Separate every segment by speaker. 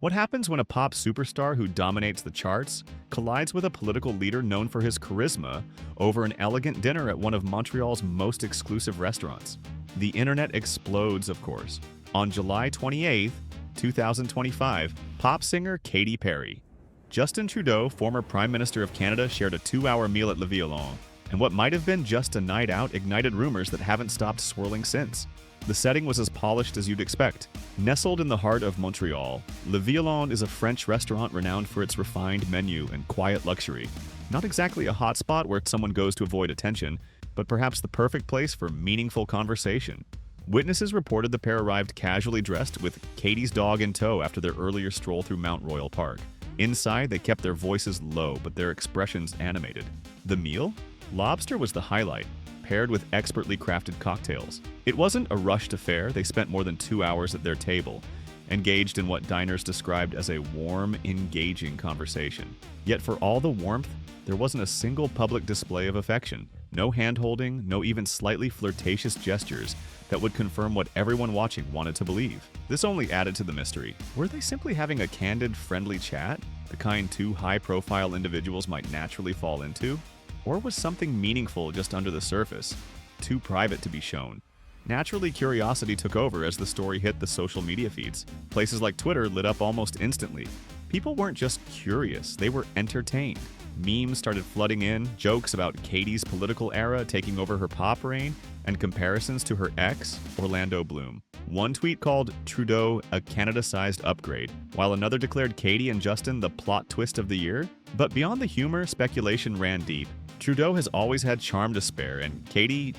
Speaker 1: What happens when a pop superstar who dominates the charts collides with a political leader known for his charisma over an elegant dinner at one of Montreal's most exclusive restaurants? The internet explodes, of course. On July 28, 2025, pop singer Katy Perry. Justin Trudeau, former Prime Minister of Canada, shared a 2-hour meal at Le Violon, and what might have been just a night out ignited rumors that haven't stopped swirling since. The setting was as polished as you'd expect. Nestled in the heart of Montreal, Le Violon is a French restaurant renowned for its refined menu and quiet luxury. Not exactly a hotspot where someone goes to avoid attention, but perhaps the perfect place for meaningful conversation. Witnesses reported the pair arrived casually dressed with Katy's dog in tow after their earlier stroll through Mount Royal Park. Inside, they kept their voices low, but their expressions animated. The meal? Lobster was the highlight, paired with expertly crafted cocktails. It wasn't a rushed affair. They spent more than 2 hours at their table, engaged in what diners described as a warm, engaging conversation. Yet for all the warmth, there wasn't a single public display of affection. No hand-holding, no even slightly flirtatious gestures that would confirm what everyone watching wanted to believe. This only added to the mystery. Were they simply having a candid, friendly chat, the kind two high-profile individuals might naturally fall into? Or was something meaningful just under the surface, too private to be shown? Naturally, curiosity took over as the story hit the social media feeds. Places like Twitter lit up almost instantly. People weren't just curious, they were entertained. Memes started flooding in, jokes about Katy's political era taking over her pop reign, and comparisons to her ex, Orlando Bloom. One tweet called Trudeau a Canada-sized upgrade, while another declared Katy and Justin the plot twist of the year. But beyond the humor, speculation ran deep. Trudeau has always had charm to spare, and Katy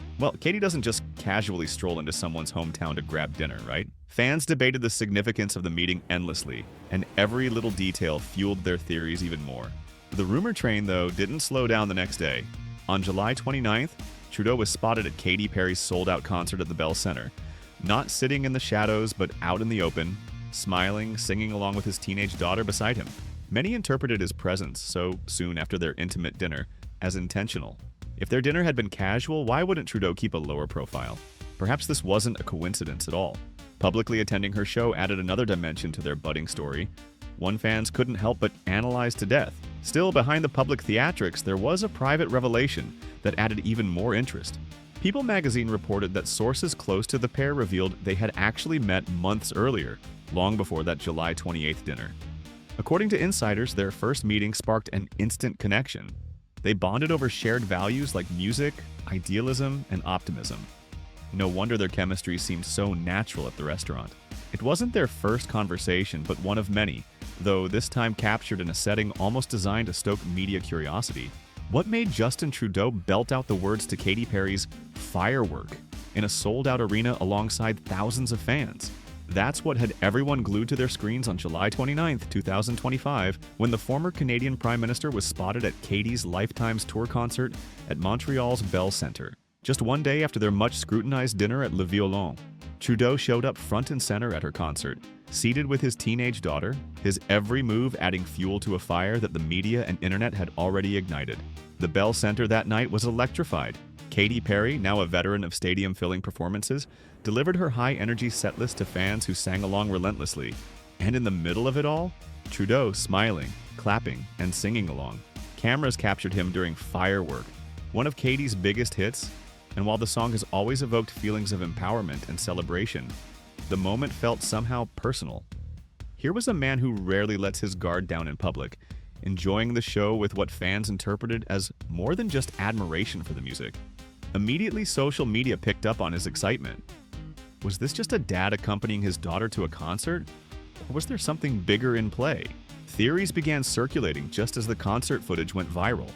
Speaker 1: doesn't just casually stroll into someone's hometown to grab dinner, right? Fans debated the significance of the meeting endlessly, and every little detail fueled their theories even more. The rumor train, though, didn't slow down the next day. On July 29th, Trudeau was spotted at Katy Perry's sold-out concert at the Bell Centre, not sitting in the shadows but out in the open, smiling, singing along with his teenage daughter beside him. Many interpreted his presence, so soon after their intimate dinner, as intentional. If their dinner had been casual, why wouldn't Trudeau keep a lower profile? Perhaps this wasn't a coincidence at all. Publicly attending her show added another dimension to their budding story. One fans couldn't help but analyze to death. Still, behind the public theatrics, there was a private revelation that added even more interest. People magazine reported that sources close to the pair revealed they had actually met months earlier, long before that July 28th dinner. According to insiders, their first meeting sparked an instant connection. They bonded over shared values like music, idealism, and optimism. No wonder their chemistry seemed so natural at the restaurant. It wasn't their first conversation, but one of many, though this time captured in a setting almost designed to stoke media curiosity. What made Justin Trudeau belt out the words to Katy Perry's "Firework" in a sold-out arena alongside thousands of fans? That's what had everyone glued to their screens on July 29, 2025, when the former Canadian Prime Minister was spotted at Katy's Lifetime's tour concert at Montreal's Bell Centre. Just one day after their much-scrutinized dinner at Le Violon, Trudeau showed up front and center at her concert, seated with his teenage daughter, his every move adding fuel to a fire that the media and internet had already ignited. The Bell Centre that night was electrified. Katy Perry, now a veteran of stadium-filling performances, delivered her high-energy setlist to fans who sang along relentlessly. And in the middle of it all, Trudeau smiling, clapping, and singing along. Cameras captured him during "Firework," one of Katy's biggest hits, and while the song has always evoked feelings of empowerment and celebration, the moment felt somehow personal. Here was a man who rarely lets his guard down in public, enjoying the show with what fans interpreted as more than just admiration for the music. Immediately, social media picked up on his excitement. Was this just a dad accompanying his daughter to a concert? Or was there something bigger in play? Theories began circulating just as the concert footage went viral.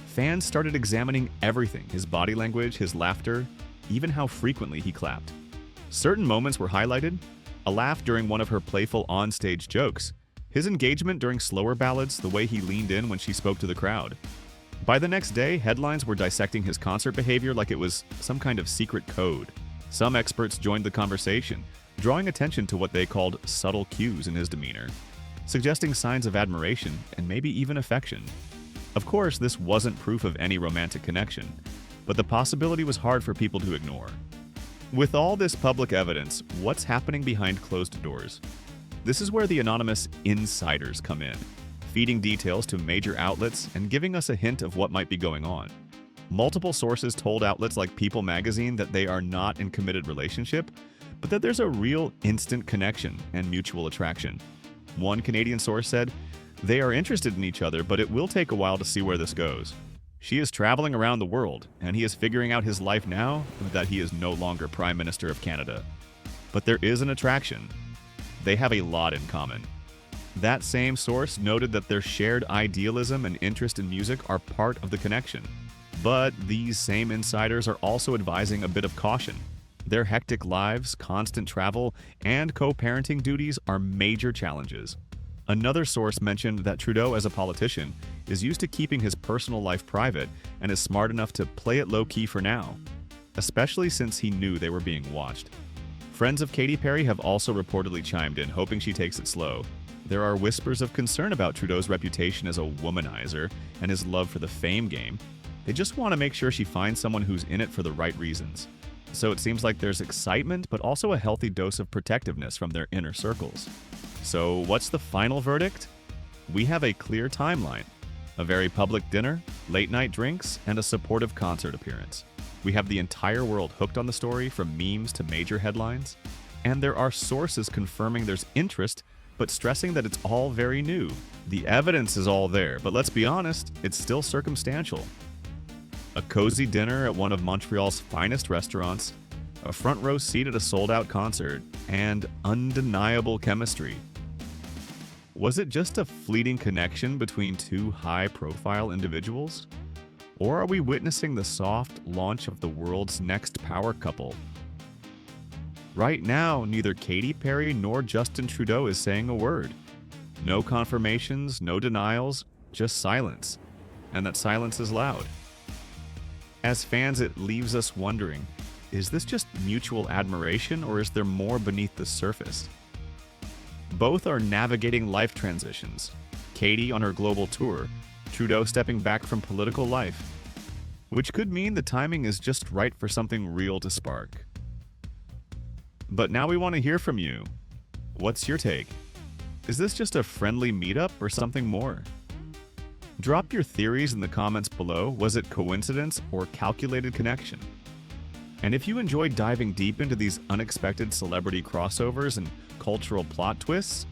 Speaker 1: Fans started examining everything: his body language, his laughter, even how frequently he clapped. Certain moments were highlighted: a laugh during one of her playful on-stage jokes, his engagement during slower ballads, the way he leaned in when she spoke to the crowd. By the next day, headlines were dissecting his concert behavior like it was some kind of secret code. Some experts joined the conversation, drawing attention to what they called subtle cues in his demeanor, suggesting signs of admiration and maybe even affection. Of course, this wasn't proof of any romantic connection, but the possibility was hard for people to ignore. With all this public evidence, what's happening behind closed doors? This is where the anonymous insiders come in, feeding details to major outlets and giving us a hint of what might be going on. Multiple sources told outlets like People magazine that they are not in committed relationship, but that there's a real instant connection and mutual attraction. One Canadian source said, "They are interested in each other, but it will take a while to see where this goes. She is traveling around the world, and he is figuring out his life now that he is no longer Prime Minister of Canada. But there is an attraction. They have a lot in common." That same source noted that their shared idealism and interest in music are part of the connection. But these same insiders are also advising a bit of caution. Their hectic lives, constant travel, and co-parenting duties are major challenges. Another source mentioned that Trudeau, as a politician, is used to keeping his personal life private and is smart enough to play it low-key for now, especially since he knew they were being watched. Friends of Katy Perry have also reportedly chimed in, hoping she takes it slow. There are whispers of concern about Trudeau's reputation as a womanizer and his love for the fame game. They just want to make sure she finds someone who's in it for the right reasons. So it seems like there's excitement, but also a healthy dose of protectiveness from their inner circles. So what's the final verdict? We have a clear timeline. A very public dinner, late-night drinks, and a supportive concert appearance. We have the entire world hooked on the story, from memes to major headlines. And there are sources confirming there's interest, but stressing that it's all very new. The evidence is all there, but let's be honest, it's still circumstantial. A cozy dinner at one of Montreal's finest restaurants, a front row seat at a sold-out concert, and undeniable chemistry. Was it just a fleeting connection between two high-profile individuals? Or are we witnessing the soft launch of the world's next power couple? Right now, neither Katy Perry nor Justin Trudeau is saying a word. No confirmations, no denials, just silence. And that silence is loud. As fans, it leaves us wondering, is this just mutual admiration, or is there more beneath the surface? Both are navigating life transitions. Katy on her global tour, Trudeau stepping back from political life. Which could mean the timing is just right for something real to spark. But now we want to hear from you. What's your take? Is this just a friendly meetup or something more? Drop your theories in the comments below. Was it coincidence or calculated connection? And if you enjoyed diving deep into these unexpected celebrity crossovers and cultural plot twists,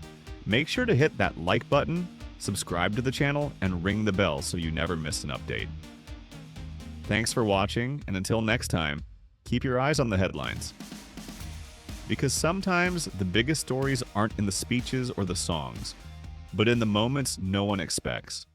Speaker 1: make sure to hit that like button, subscribe to the channel, and ring the bell so you never miss an update. Thanks for watching, and until next time, keep your eyes on the headlines. Because sometimes the biggest stories aren't in the speeches or the songs, but in the moments no one expects.